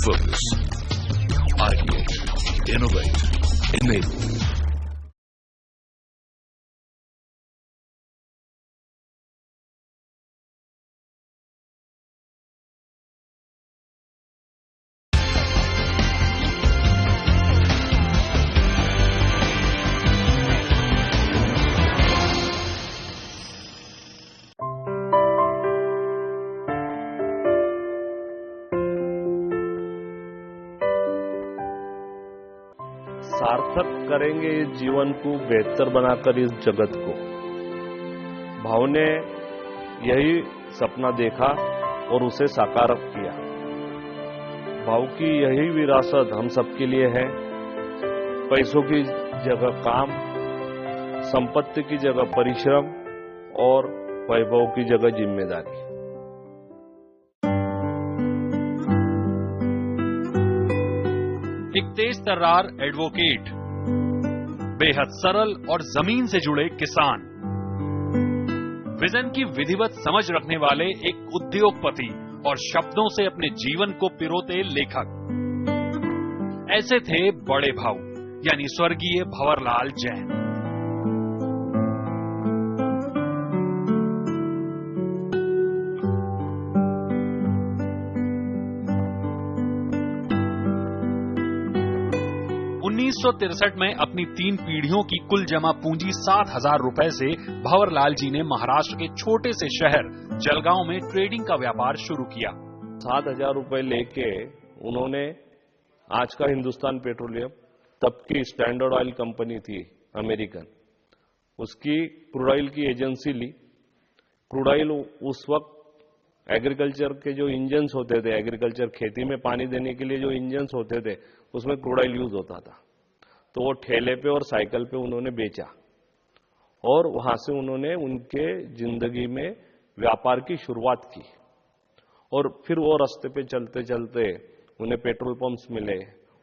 Focus, ideate, innovate, enable. सार्थक करेंगे इस जीवन को, बेहतर बनाकर इस जगत को। भाव ने यही सपना देखा और उसे साकार किया। भाव की यही विरासत हम सबके लिए है। पैसों की जगह काम, संपत्ति की जगह परिश्रम और वैभव की जगह जिम्मेदारी। एक तेज तर्रार एडवोकेट, बेहद सरल और जमीन से जुड़े किसान, विजन की विधिवत समझ रखने वाले एक उद्योगपति और शब्दों से अपने जीवन को पिरोते लेखक। ऐसे थे बड़े भाऊ यानी स्वर्गीय भंवरलाल जैन। में अपनी 3 पीढ़ियों की कुल जमा पूंजी 7,000 रुपए से भंवरलाल जी ने महाराष्ट्र के छोटे से शहर जलगांव में ट्रेडिंग का व्यापार शुरू किया। 7,000 रुपए लेके उन्होंने आज का हिंदुस्तान पेट्रोलियम, तब की स्टैंडर्ड ऑयल कंपनी थी अमेरिकन, उसकी क्रूड ऑयल की एजेंसी ली। क्रूड ऑयल उस वक्त एग्रीकल्चर के जो इंजन्स होते थे, एग्रीकल्चर खेती में पानी देने के लिए जो इंजन्स होते थे, उसमें क्रूड ऑयल यूज होता था। तो वो ठेले पे और साइकिल पे उन्होंने बेचा और वहां से उन्होंने उनके जिंदगी में व्यापार की शुरुआत की। और फिर वो रास्ते पे चलते चलते उन्हें पेट्रोल पंप्स मिले,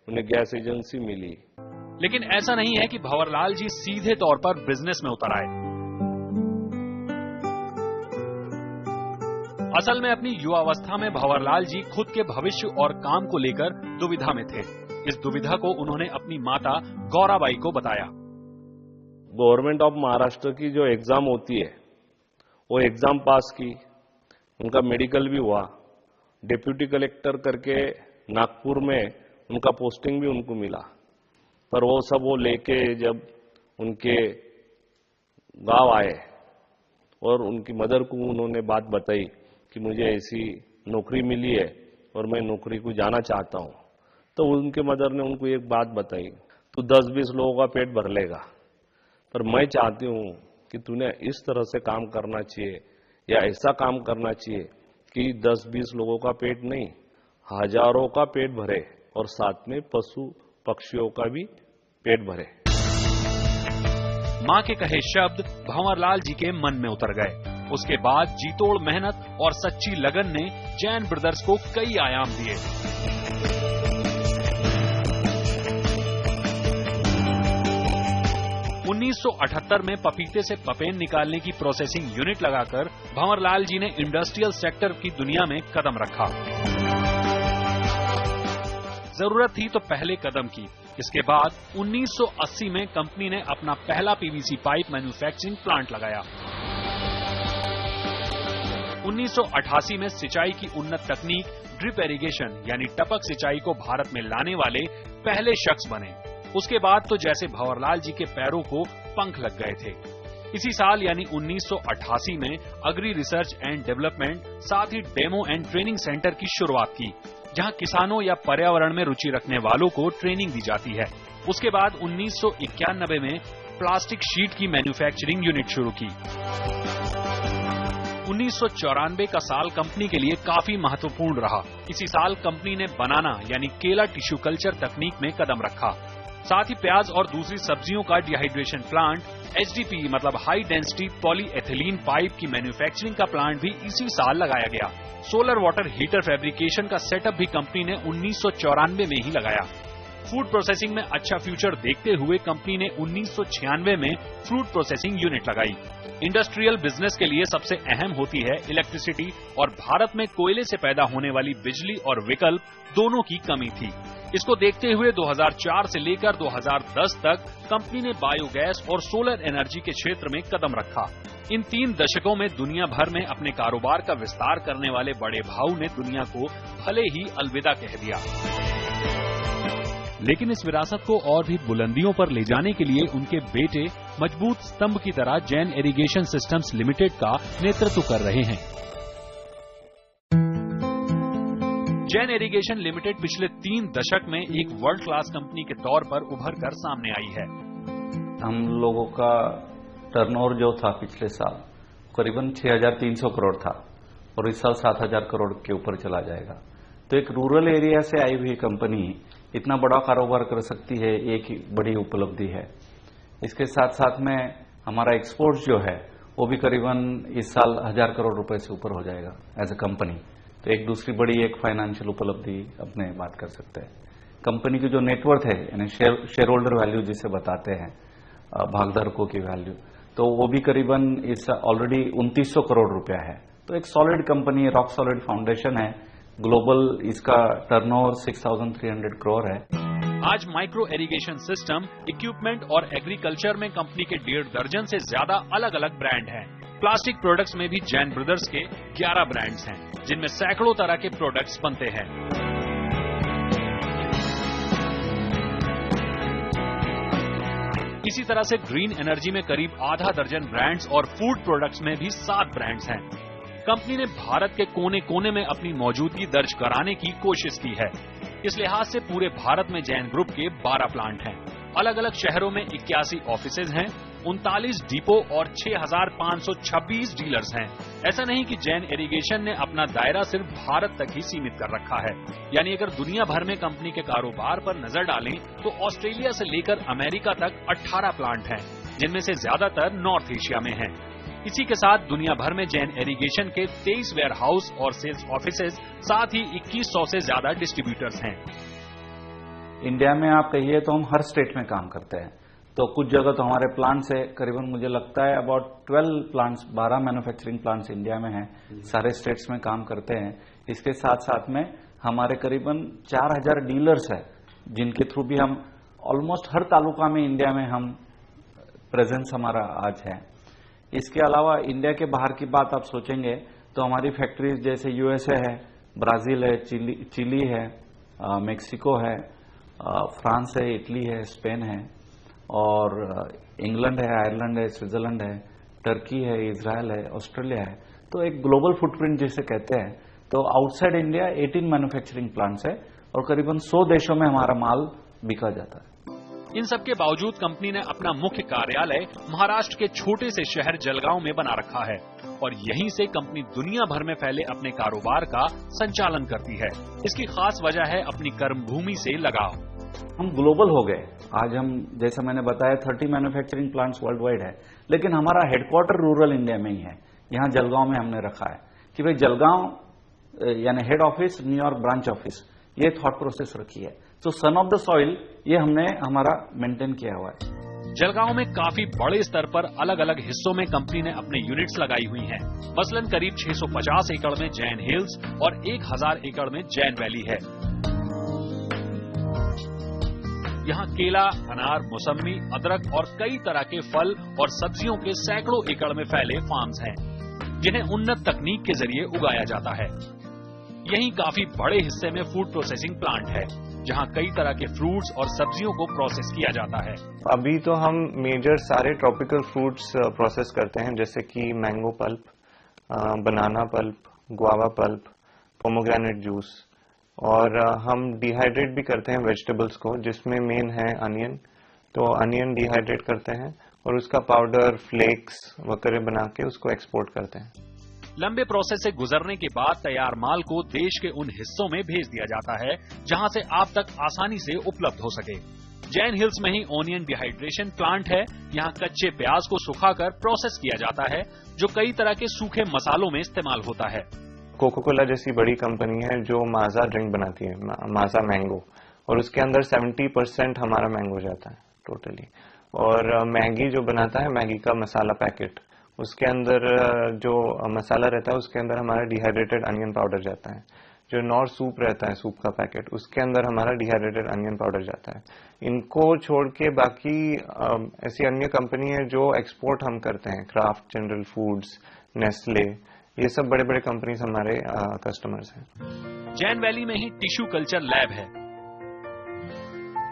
उन्हें गैस एजेंसी मिली। लेकिन ऐसा नहीं है कि भंवरलाल जी सीधे तौर पर बिजनेस में उतर आए। असल में अपनी युवावस्था में भंवरलाल जी खुद के भविष्य और काम को लेकर दुविधा में थे। इस दुविधा को उन्होंने अपनी माता गौराबाई को बताया। गवर्नमेंट ऑफ महाराष्ट्र की जो एग्जाम होती है, वो एग्जाम पास की, उनका मेडिकल भी हुआ, डिप्यूटी कलेक्टर करके नागपुर में उनका पोस्टिंग भी उनको मिला। पर वो सब वो लेके जब उनके गांव आए और उनकी मदर को उन्होंने बात बताई कि मुझे ऐसी नौकरी मिली है और मैं नौकरी को जाना चाहता हूं, तो उनके मदर ने उनको एक बात बताई, तू 10-20 लोगों का पेट भर लेगा, पर मैं चाहती हूं कि तूने इस तरह से काम करना चाहिए या ऐसा काम करना चाहिए कि 10-20 लोगों का पेट नहीं, हजारों का पेट भरे और साथ में पशु पक्षियों का भी पेट भरे। मां के कहे शब्द भंवरलाल जी के मन में उतर गए। उसके बाद जीतोड़ मेहनत और सच्ची लगन ने जैन ब्रदर्स को कई आयाम दिए। 1978 में पपीते से पपेन निकालने की प्रोसेसिंग यूनिट लगाकर भंवरलाल जी ने इंडस्ट्रियल सेक्टर की दुनिया में कदम रखा। जरूरत थी तो पहले कदम की। इसके बाद 1980 में कंपनी ने अपना पहला पीवीसी पाइप मैन्युफैक्चरिंग प्लांट लगाया। 1988 में सिंचाई की उन्नत तकनीक ड्रिप इरिगेशन यानी टपक सिंचाई को भारत में लाने वाले पहले शख्स बने। उसके बाद तो जैसे भंवरलाल जी के पैरों को पंख लग गए थे। इसी साल यानी 1988 में अग्री रिसर्च एंड डेवलपमेंट, साथ ही डेमो एंड ट्रेनिंग सेंटर की शुरुआत की, जहां किसानों या पर्यावरण में रुचि रखने वालों को ट्रेनिंग दी जाती है। उसके बाद 1991 में प्लास्टिक शीट की मैन्युफैक्चरिंग यूनिट शुरू की। 1994 का साल कंपनी के लिए काफी महत्वपूर्ण रहा। इसी साल कंपनी ने बनाना यानी केला टिश्यू कल्चर तकनीक में कदम रखा। साथ ही प्याज और दूसरी सब्जियों का डिहाइड्रेशन प्लांट, HDP मतलब हाई डेंसिटी पॉलीएथिलीन पाइप की मैन्युफैक्चरिंग का प्लांट भी इसी साल लगाया गया। सोलर वाटर हीटर फैब्रिकेशन का सेटअप भी कंपनी ने 1994 में ही लगाया। फूड प्रोसेसिंग में अच्छा फ्यूचर देखते हुए कंपनी ने 1996 में फ्रूट प्रोसेसिंग यूनिट लगाई। इंडस्ट्रियल बिजनेस के लिए सबसे अहम होती है इलेक्ट्रिसिटी और भारत में कोयले से पैदा होने वाली बिजली और विकल्प दोनों की कमी थी। इसको देखते हुए 2004 से लेकर 2010 तक कंपनी ने बायोगैस और सोलर एनर्जी के क्षेत्र में कदम रखा। इन 3 दशकों में दुनिया भर में अपने कारोबार का विस्तार करने वाले बड़े भाऊ ने दुनिया को भले ही अलविदा कह दिया, लेकिन इस विरासत को और भी बुलंदियों पर ले जाने के लिए उनके बेटे मजबूत स्तंभ की तरह जैन इरिगेशन सिस्टम्स लिमिटेड का नेतृत्व कर रहे हैं। जैन इरिगेशन लिमिटेड पिछले 3 दशक में एक वर्ल्ड क्लास कंपनी के तौर पर उभर कर सामने आई है। हम लोगों का टर्नओवर जो था पिछले साल करीबन 6,300 करोड़ था और इस साल 7,000 करोड़ के ऊपर चला जाएगा। तो एक रूरल एरिया से आई हुई कंपनी इतना बड़ा कारोबार कर सकती है, एक बड़ी उपलब्धि है। इसके साथ साथ में हमारा एक्सपोर्ट जो है वो भी करीबन इस साल 1,000 करोड़ रुपए से ऊपर हो जाएगा एज ए कंपनी। तो एक दूसरी बड़ी एक फाइनेंशियल उपलब्धि अपने बात कर सकते हैं। कंपनी की जो नेटवर्थ है यानी शेयर होल्डर वैल्यू जिसे बताते हैं, भागधारकों की वैल्यू, तो वो भी करीबन इस ऑलरेडी 2900 करोड़ रुपया है। तो एक solid company, rock solid foundation है। ग्लोबल इसका टर्नओवर 6,300 करोड़ है। आज माइक्रो इरिगेशन सिस्टम, इक्विपमेंट और एग्रीकल्चर में कंपनी के 1.5 दर्जन से ज्यादा अलग अलग ब्रांड हैं। प्लास्टिक प्रोडक्ट्स में भी जैन ब्रदर्स के 11 ब्रांड्स हैं, जिनमें सैकड़ों तरह के प्रोडक्ट्स बनते हैं। इसी तरह से ग्रीन एनर्जी में करीब आधा दर्जन ब्रांड्स और फूड प्रोडक्ट्स में भी 7 ब्रांड्स हैं। कंपनी ने भारत के कोने कोने में अपनी मौजूदगी दर्ज कराने की कोशिश की है। इस लिहाज से पूरे भारत में जैन ग्रुप के 12 प्लांट हैं। अलग अलग शहरों में 81 ऑफिसेज हैं, 39 डिपो और 6,526 डीलर्स हैं। ऐसा नहीं कि जैन इरिगेशन ने अपना दायरा सिर्फ भारत तक ही सीमित कर रखा है। यानी अगर दुनिया भर में कंपनी के कारोबार पर नजर डालें तो ऑस्ट्रेलिया से लेकर अमेरिका तक 18 प्लांट हैं, जिनमें से ज्यादातर नॉर्थ एशिया में हैं। इसी के साथ दुनिया भर में जैन इरिगेशन के 23 वेयर हाउस और सेल्स ऑफिसेज, साथ ही 2100 से ज्यादा डिस्ट्रीब्यूटर्स हैं। इंडिया में आप कहिए तो हम हर स्टेट में काम करते हैं। तो कुछ जगह तो हमारे प्लांट्स है, करीबन मुझे लगता है about 12 plants, 12 manufacturing plants India में हैं, सारे स्टेट्स में काम करते हैं। इसके साथ साथ में हमारे करीबन 4,000 डीलर्स है, जिनके थ्रू भी हम ऑलमोस्ट हर तालुका में इंडिया में हम प्रेजेंस हमारा आज है। इसके अलावा इंडिया के बाहर की बात आप सोचेंगे तो हमारी फैक्ट्रीज जैसे यूएसए है, ब्राजील है, चिली है, मेक्सिको है, फ्रांस है, इटली है, स्पेन है, और इंग्लैंड है, आयरलैंड है, स्विट्जरलैंड है, टर्की है, इजराइल है, ऑस्ट्रेलिया है। तो एक ग्लोबल फुटप्रिंट जिसे कहते हैं। तो आउटसाइड इंडिया 18 मैन्युफैक्चरिंग प्लांट्स है और करीबन 100 देशों में हमारा माल बिका जाता है। इन सब के बावजूद कंपनी ने अपना मुख्य कार्यालय महाराष्ट्र के छोटे से शहर जलगांव में बना रखा है और यहीं से कंपनी दुनिया भर में फैले अपने कारोबार का संचालन करती है। इसकी खास वजह है अपनी कर्मभूमि से लगाव। हम ग्लोबल हो गए। आज हम, जैसा मैंने बताया, 30 मैन्युफैक्चरिंग प्लांट्स वर्ल्ड वाइड है, लेकिन हमारा हेडक्वार्टर रूरल इंडिया में ही है। यहाँ जलगांव में हमने रखा है कि भाई जलगांव यानी head office, New York branch office, ये थॉट प्रोसेस रखी है। तो सन ऑफ द सॉइल ये हमने हमारा मेंटेन किया हुआ है। जलगांव में काफी बड़े स्तर पर अलग अलग हिस्सों में कंपनी ने अपने यूनिट्स लगाई हुई हैं। मसलन करीब 650 एकड़ में जैन हिल्स और 1,000 एकड़ में जैन वैली है। यहाँ केला, अनार, मौसमी, अदरक और कई तरह के फल और सब्जियों के सैकड़ों एकड़ में फैले फार्म्स हैं, जिन्हें उन्नत तकनीक के जरिए उगाया जाता है। यहीं काफी बड़े हिस्से में फूड प्रोसेसिंग प्लांट है, जहां कई तरह के फ्रूट्स और सब्जियों को प्रोसेस किया जाता है। अभी तो हम मेजर सारे ट्रॉपिकल फ्रूट्स प्रोसेस करते हैं, जैसे कि mango pulp, banana pulp, guava pulp, pomegranate juice, और हम डिहाइड्रेट भी करते हैं वेजिटेबल्स को, जिसमें मेन है अनियन। तो अनियन डिहाइड्रेट करते हैं और उसका पाउडर, फ्लेक्स वगैरह बना के उसको एक्सपोर्ट करते हैं। लंबे प्रोसेस से गुजरने के बाद तैयार माल को देश के उन हिस्सों में भेज दिया जाता है जहां से आप तक आसानी से उपलब्ध हो सके। जैन हिल्स में ही ओनियन डिहाइड्रेशन प्लांट है। यहाँ कच्चे प्याज को सुखाकर प्रोसेस किया जाता है, जो कई तरह के सूखे मसालों में इस्तेमाल होता है। कोका कोला जैसी बड़ी कंपनी है जो माजा ड्रिंक बनाती है, माजा मैंगो, और उसके अंदर 70% हमारा मैंगो जाता है टोटली। और मैगी जो बनाता है, मैगी का मसाला पैकेट, उसके अंदर जो मसाला रहता है उसके अंदर हमारा डिहाइड्रेटेड अनियन पाउडर जाता है। जो नॉर सूप रहता है, सूप का पैकेट, उसके अंदर हमारा डिहाइड्रेटेड अनियन पाउडर जाता है। इनको छोड़ के बाकी ऐसी अन्य कंपनी है जो एक्सपोर्ट हम करते हैं, क्राफ्ट, जनरल फूड्स, नेस्ले, ये सब बड़े बड़े कंपनीज हमारे कस्टमर्स हैं। जैन वैली में ही टिश्यू कल्चर लैब है।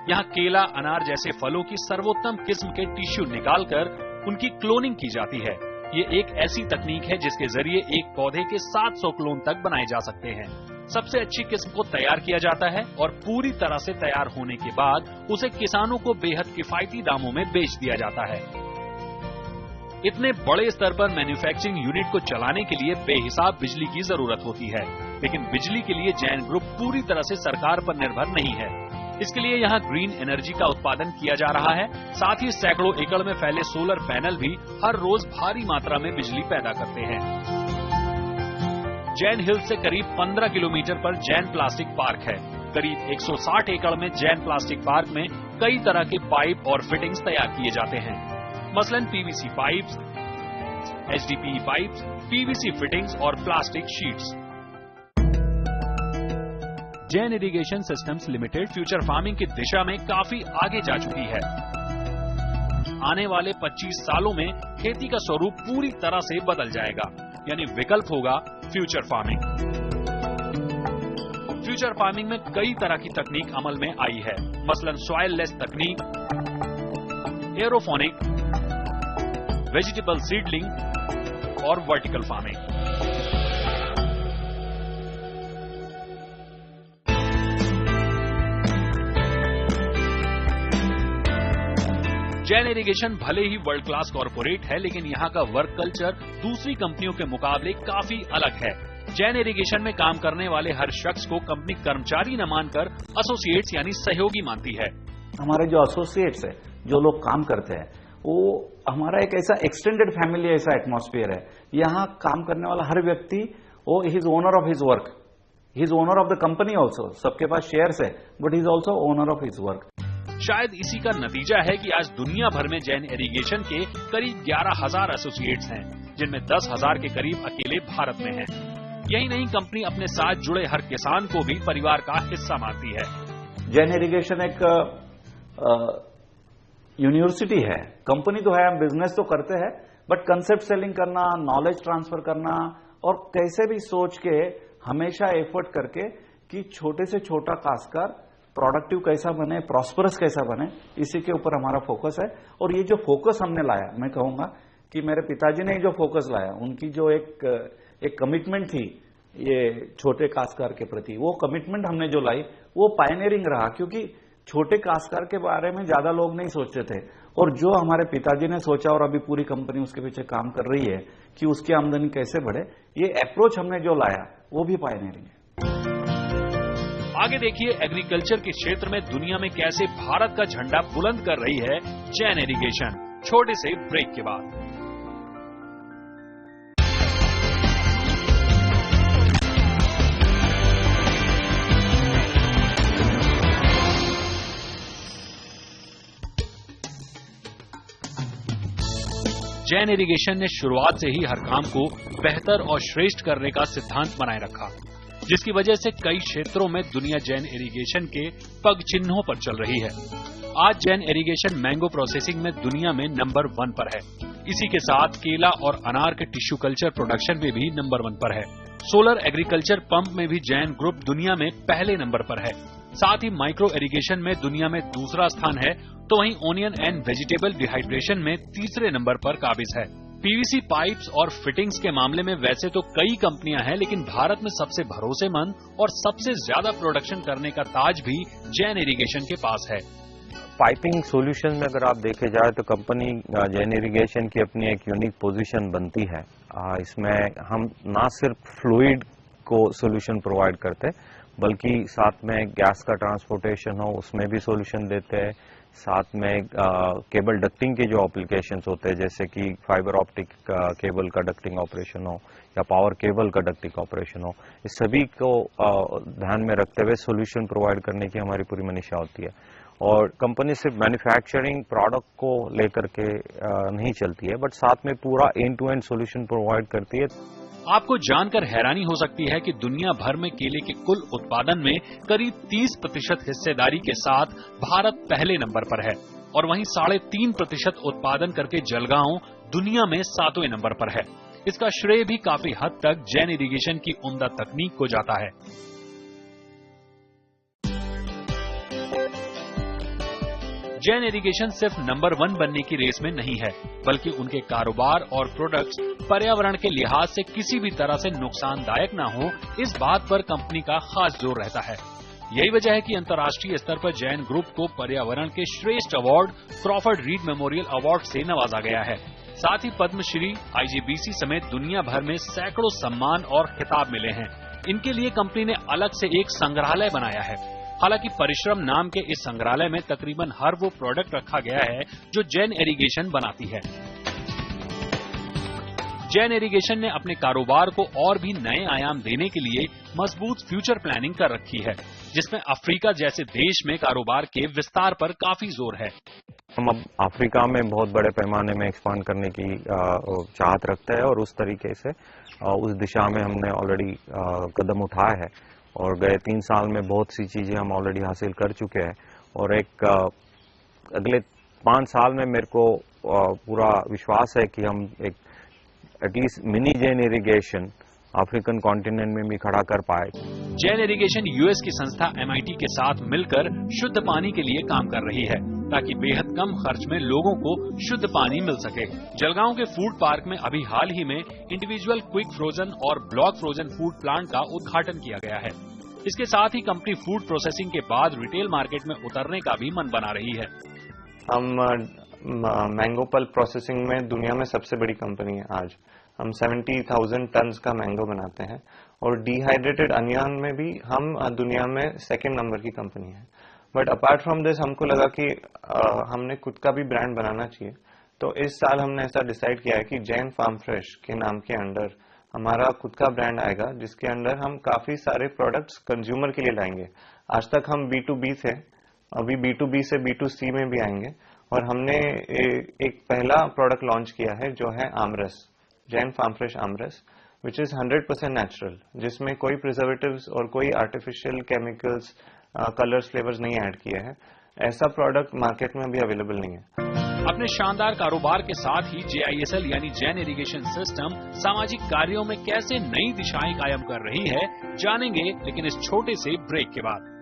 यहाँ केला, अनार जैसे फलों की सर्वोत्तम किस्म के टिश्यू निकालकर उनकी क्लोनिंग की जाती है। ये एक ऐसी तकनीक है जिसके जरिए एक पौधे के 700 क्लोन तक बनाए जा सकते हैं। सबसे अच्छी किस्म को तैयार किया जाता है और पूरी तरह से तैयार होने के बाद उसे किसानों को बेहद किफायती दामों में बेच दिया जाता है। इतने बड़े स्तर पर मैन्युफैक्चरिंग यूनिट को चलाने के लिए बेहिसाब बिजली की जरूरत होती है, लेकिन बिजली के लिए जैन ग्रुप पूरी तरह से सरकार पर निर्भर नहीं है। इसके लिए यहाँ ग्रीन एनर्जी का उत्पादन किया जा रहा है। साथ ही सैकड़ों एकड़ में फैले सोलर पैनल भी हर रोज भारी मात्रा में बिजली पैदा करते हैं। जैन हिल्स से करीब 15 किलोमीटर पर जैन प्लास्टिक पार्क है। करीब 160 एकड़ में जैन प्लास्टिक पार्क में कई तरह के पाइप और फिटिंग्स तैयार किए जाते हैं। मसलन PVC pipes, HDPE pipes, PVC fittings और plastic sheets. Jain irrigation systems limited future farming की दिशा में काफी आगे जा चुकी है। आने वाले 25 सालों में खेती का स्वरूप पूरी तरह से बदल जाएगा, यानी विकल्प होगा फ्यूचर फार्मिंग। फ्यूचर फार्मिंग में कई तरह की तकनीक अमल में आई है, मसलन सॉइल लेस तकनीक, एरोफोनिक, वेजिटेबल सीडलिंग और वर्टिकल फार्मिंग। जैन इरिगेशन भले ही वर्ल्ड क्लास कॉर्पोरेट है, लेकिन यहाँ का वर्क कल्चर दूसरी कंपनियों के मुकाबले काफी अलग है। जैन इरिगेशन में काम करने वाले हर शख्स को कंपनी कर्मचारी न मानकर एसोसिएट्स यानी सहयोगी मानती है। हमारे जो एसोसिएट्स है, जो लोग काम करते हैं, वो हमारा एक ऐसा एक्सटेंडेड फैमिली, ऐसा एटमॉस्फेयर है। यहाँ काम करने वाला हर व्यक्ति वो he is owner of his work, he is owner of the company also. सबके पास शेयर्स है, but he is also owner of his work. शायद इसी का नतीजा है कि आज दुनिया भर में जैन इरिगेशन के करीब 11,000 एसोसिएट्स हैं, जिनमें 10,000 के करीब अकेले भारत में हैं। यही नहीं, कंपनी अपने साथ जुड़े हर किसान को भी परिवार का हिस्सा मानती है। जैन इरिगेशन एक यूनिवर्सिटी है, कंपनी तो है, हम बिजनेस तो करते हैं, बट कंसेप्ट सेलिंग करना, नॉलेज ट्रांसफर करना और कैसे भी सोच के हमेशा एफर्ट करके कि छोटे से छोटा काश्तकार प्रोडक्टिव कैसा बने, प्रॉस्परस कैसा बने, इसी के ऊपर हमारा फोकस है। और ये जो फोकस हमने लाया, मैं कहूंगा कि मेरे पिताजी ने जो फोकस लाया, उनकी जो एक कमिटमेंट थी ये छोटे काश्तकार के प्रति, वो कमिटमेंट हमने जो लाई वो पायनियरिंग रहा, क्योंकि छोटे काश्तकार के बारे में ज्यादा लोग नहीं सोचते थे। और जो हमारे पिताजी ने सोचा और अभी पूरी कंपनी उसके पीछे काम कर रही है कि उसकी आमदनी कैसे बढ़े, ये अप्रोच हमने जो लाया वो भी पायनियरिंग है। आगे देखिए एग्रीकल्चर के क्षेत्र में दुनिया में कैसे भारत का झंडा बुलंद कर रही है जैन इरिगेशन। छोटे से ब्रेक के बाद जैन इरिगेशन ने शुरुआत से ही हर काम को बेहतर और श्रेष्ठ करने का सिद्धांत बनाए रखा, जिसकी वजह से कई क्षेत्रों में दुनिया जैन इरिगेशन के पग चिन्हों पर चल रही है। आज जैन इरिगेशन मैंगो प्रोसेसिंग में दुनिया में नंबर 1 पर है। इसी के साथ केला और अनार के टिश्यू कल्चर प्रोडक्शन में भी नंबर 1 पर है। सोलर एग्रीकल्चर पंप में भी जैन ग्रुप दुनिया में पहले नंबर पर है। साथ ही माइक्रो इरिगेशन में दुनिया में दूसरा स्थान है, तो वहीं ओनियन एंड वेजिटेबल डिहाइड्रेशन में तीसरे नंबर पर काबिज है। पीवीसी पाइप्स और फिटिंग्स के मामले में वैसे तो कई कंपनियां हैं, लेकिन भारत में सबसे भरोसेमंद और सबसे ज्यादा प्रोडक्शन करने का ताज भी जैन इरिगेशन के पास है। पाइपिंग सॉल्यूशन में अगर आप देखे जाए तो कंपनी जैन इरिगेशन की अपनी एक यूनिक पोजीशन बनती है। इसमें हम ना सिर्फ फ्लूइड को सॉल्यूशन प्रोवाइड करते, बल्कि साथ में गैस का ट्रांसपोर्टेशन हो उसमें भी सॉल्यूशन देते हैं, साथ में केबल डक्टिंग के जो एप्लीकेशंस होते हैं, जैसे कि फाइबर ऑप्टिक केबल का डक्टिंग ऑपरेशन हो या पावर केबल का डक्टिंग ऑपरेशन हो, इस सभी को ध्यान में रखते हुए सोल्यूशन प्रोवाइड करने की हमारी पूरी मंशा होती है। और कंपनी सिर्फ मैन्युफैक्चरिंग प्रोडक्ट को लेकर के नहीं चलती है, बट साथ में पूरा end to end solution provide करती है। आपको जानकर हैरानी हो सकती है कि दुनिया भर में केले के कुल उत्पादन में करीब 30% हिस्सेदारी के साथ भारत पहले नंबर पर है और वहीं 3.5% उत्पादन करके जलगांव दुनिया में 7वें नंबर पर है। इसका श्रेय भी काफी हद तक जैन इरिगेशन की उम्दा तकनीक को जाता है। जैन इरिगेशन सिर्फ नंबर 1 बनने की रेस में नहीं है, बल्कि उनके कारोबार और प्रोडक्ट्स पर्यावरण के लिहाज से किसी भी तरह से नुकसानदायक ना हो, इस बात पर कंपनी का खास जोर रहता है। यही वजह है कि अंतर्राष्ट्रीय स्तर पर जैन ग्रुप को पर्यावरण के श्रेष्ठ award Crawford read memorial award से नवाजा गया है। साथ ही पद्मश्री, IGBC समेत दुनिया भर में सैकड़ों सम्मान और खिताब मिले हैं। इनके लिए कंपनी ने अलग से एक संग्रहालय बनाया है। हालांकि परिश्रम नाम के इस संग्रहालय में तकरीबन हर वो प्रोडक्ट रखा गया है जो जैन इरिगेशन बनाती है। जैन इरिगेशन ने अपने कारोबार को और भी नए आयाम देने के लिए मजबूत फ्यूचर प्लानिंग कर रखी है, जिसमें अफ्रीका जैसे देश में कारोबार के विस्तार पर काफी जोर है। हम अब अफ्रीका में बहुत बड़े पैमाने में एक्सपांड करने की चाहत रखते हैं और उस तरीके से उस दिशा में हमने ऑलरेडी कदम उठाया है और गए 3 साल में बहुत सी चीजें हम ऑलरेडी हासिल कर चुके हैं और एक अगले 5 साल में मेरे को पूरा विश्वास है कि हम एक at least mini Jain irrigation African continent में भी खड़ा कर पाए। जैन इरिगेशन US की संस्था MIT के साथ मिलकर शुद्ध पानी के लिए काम कर रही है, ताकि बेहद कम खर्च में लोगों को शुद्ध पानी मिल सके। जलगांव के फूड पार्क में अभी हाल ही में इंडिविजुअल क्विक फ्रोजन और ब्लॉक फ्रोजन फूड प्लांट का उद्घाटन किया गया है। इसके साथ ही कंपनी फूड प्रोसेसिंग के बाद रिटेल मार्केट में उतरने का भी मन बना रही है। हम मैंगो पल्प प्रोसेसिंग में दुनिया में सबसे बड़ी कंपनी है। आज हम 70,000 टन का मैंगो बनाते हैं और डिहाइड्रेटेड अनियन में भी हम दुनिया में 2nd नंबर की कंपनी है। बट अपार्ट फ्रॉम दिस हमको लगा कि हमने खुद का भी ब्रांड बनाना चाहिए, तो इस साल हमने ऐसा डिसाइड किया है कि जैन फार्म फ्रेश के नाम के अंडर हमारा खुद का ब्रांड आएगा, जिसके अंदर हम काफी सारे प्रोडक्ट्स कंज्यूमर के लिए लाएंगे। आज तक हम B2B थे, अभी B2B से B2C में भी आएंगे और हमने एक पहला प्रोडक्ट लॉन्च किया है जो है आमरस, जैन फार्म फ्रेश आमरस, विच इज 100% नेचुरल, जिसमें कोई प्रिजर्वेटिव्स और कोई आर्टिफिशियल केमिकल्स, कलर्स, फ्लेवर्स नहीं ऐड किए हैं। ऐसा प्रोडक्ट मार्केट में अभी अवेलेबल नहीं है। अपने शानदार कारोबार के साथ ही JISL यानी जैन इरिगेशन सिस्टम सामाजिक कार्यों में कैसे नई दिशाएं कायम कर रही है, जानेंगे लेकिन इस छोटे से ब्रेक के बाद।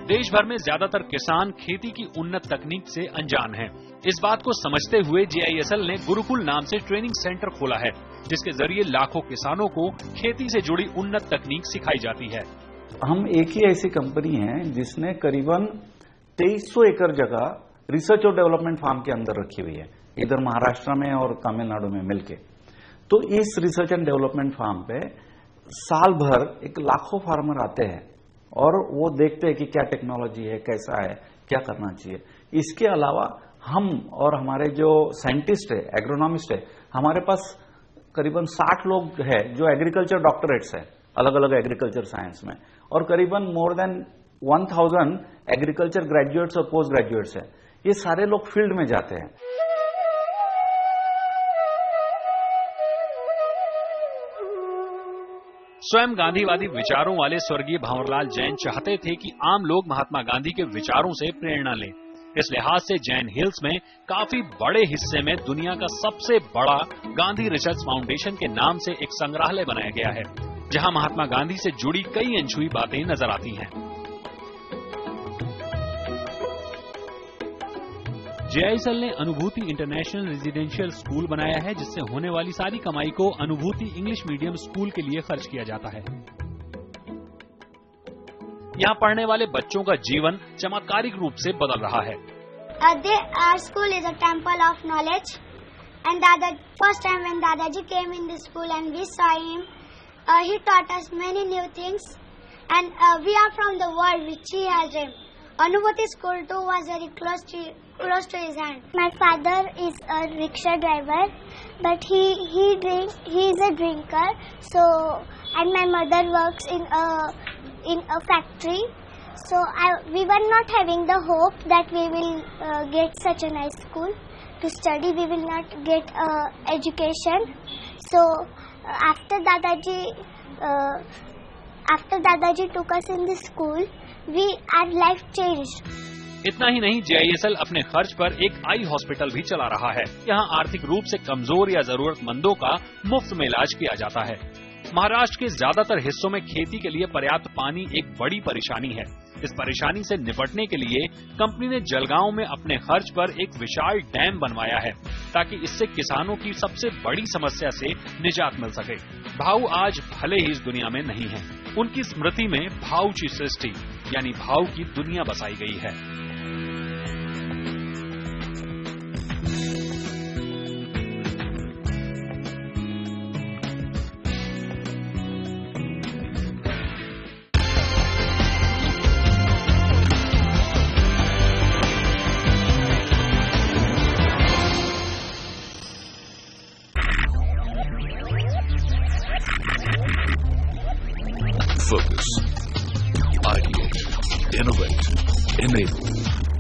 देश भर में ज्यादातर किसान खेती की उन्नत तकनीक से अनजान हैं। इस बात को समझते हुए JISL ने गुरुकुल नाम से ट्रेनिंग सेंटर खोला है, जिसके जरिए लाखों किसानों को खेती से जुड़ी उन्नत तकनीक सिखाई जाती है। हम एक ही ऐसी कंपनी है जिसने करीबन 2300 एकड़ जगह रिसर्च और डेवलपमेंट फार्म के अंदर रखी हुई है, इधर महाराष्ट्र में और तमिलनाडु में मिलके। तो इस रिसर्च एंड डेवलपमेंट फार्म पे साल भर एक लाखों फार्मर आते हैं और वो देखते हैं कि क्या टेक्नोलॉजी है, कैसा है, क्या करना चाहिए। इसके अलावा हम और हमारे जो साइंटिस्ट है, एग्रोनॉमिस्ट है, हमारे पास करीबन 60 लोग हैं जो एग्रीकल्चर डॉक्टरेट्स है अलग अलग एग्रीकल्चर साइंस में, और करीबन मोर देन 1000 एग्रीकल्चर ग्रेजुएट्स और पोस्ट ग्रेजुएट्स है। ये सारे लोग फील्ड में जाते हैं। स्वयं गांधीवादी विचारों वाले स्वर्गीय भंवरलाल जैन चाहते थे कि आम लोग महात्मा गांधी के विचारों से प्रेरणा लें। इस लिहाज से जैन हिल्स में काफी बड़े हिस्से में दुनिया का सबसे बड़ा गांधी रिसर्च फाउंडेशन के नाम से एक संग्रहालय बनाया गया है, जहां महात्मा गांधी से जुड़ी कई अनछुई बातें नजर आती हैं। JISL ने अनुभूति इंटरनेशनल रेजिडेंशियल स्कूल बनाया है, जिससे होने वाली सारी कमाई को अनुभूति इंग्लिश मीडियम स्कूल के लिए खर्च किया जाता है। यहाँ पढ़ने वाले बच्चों का जीवन चमत्कारिक रूप से बदल रहा है। Our school is a temple of knowledge, and first time when Dadaji came in the school and we saw him, he taught us many new things, and we are from the world which he has dreamed. Anubhuti school too was very close to his hand. My father is a rickshaw driver, but he is a drinker. So, and my mother works in a factory. So we were not having the hope that we will get such a nice school to study. We will not get education. So after Dadaji took us in the school, our life changed. इतना ही नहीं, JISL अपने खर्च पर एक eye hospital भी चला रहा है। यहाँ आर्थिक रूप से कमजोर या जरूरतमंदों का मुफ्त में इलाज किया जाता है। महाराष्ट्र के ज्यादातर हिस्सों में खेती के लिए पर्याप्त पानी एक बड़ी परेशानी है। इस परेशानी से निपटने के लिए कंपनी ने जलगांव में अपने खर्च पर एक विशाल डैम बनवाया है, ताकि इससे किसानों की सबसे बड़ी समस्या से निजात मिल सके। भाऊ आज भले ही इस दुनिया में नहीं है, उनकी स्मृति में भाऊची सृष्टि यानी भाऊ की दुनिया बसाई गई है। Focus, ideate, innovate, enable.